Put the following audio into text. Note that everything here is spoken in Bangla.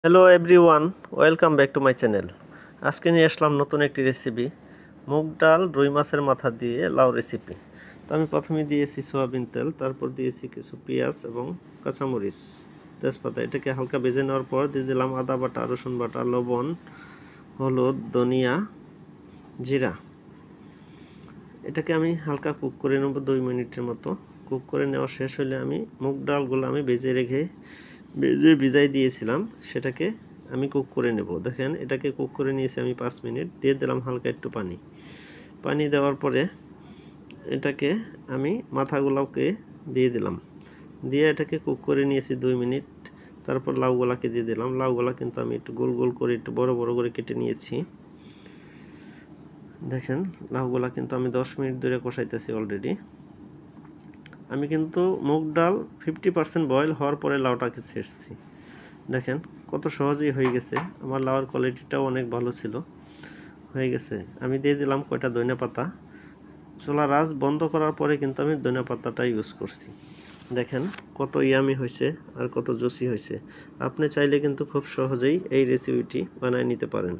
Hello everyone, welcome back to my channel. আজকে নিয়ে আসলাম নতুন একটি রেসিপি, মুগ ডাল রুই মাছের মাথা দিয়ে লাউ রেসিপি। তো আমি প্রথমে দিয়েছি সয়াবিন তেল, তারপর দিয়েছি কিছু পেঁয়াজ এবং কাঁচামরিচ, তেজপাতা। এটাকে হালকা ভেজে নেওয়ার পর দিয়ে দিলাম আদা বাটা, রসুন বাটা, লবণ, হলুদ, ধনিয়া, জিরা। এটাকে আমি হালকা কুক করে নেব 2 মিনিটের মতো। কুক করে নেওয়া শেষ হলে আমি মুগ ডালগুলো আমি ভিজাই দিয়েছিলাম, সেটাকে আমি কুক করে নেব। দেখেন, এটাকে কুক করে নিয়েছি আমি 5 মিনিট। দিয়ে দিলাম হালকা একটু পানি দেওয়ার পরে এটাকে আমি মাথাগুলোকে দিয়ে দিলাম, দিয়ে এটাকে কুক করে নিয়েছি 2 মিনিট। তারপর লাউগুলাকে দিয়ে দিলাম। লাউগুলা কিন্তু আমি একটু গোল গোল করে একটু বড় বড় করে কেটে নিয়েছি। দেখেন, লাউগুলা কিন্তু আমি 10 মিনিট ধরে কষাইতেছি অলরেডি। আমি কিন্তু মুগ ডাল 50% বয়েল হওয়ার পরে লাউটাকে ছেড়েছি। দেখেন কত সহজেই হয়ে গেছে। আমার লাউয়ের কোয়ালিটিটাও অনেক ভালো ছিল, হয়ে গেছে। আমি দিয়ে দিলাম কয়টা ধনিয়া পাতা। চুলার আঁচ বন্ধ করার পরে কিন্তু আমি ধনিয়া পাতাটা ইউজ করছি। দেখেন কত ইয়ামি হয়েছে আর কত জুসি হয়েছে। আপনি চাইলে কিন্তু খুব সহজেই এই রেসিপিটি বানিয়ে নিতে পারেন।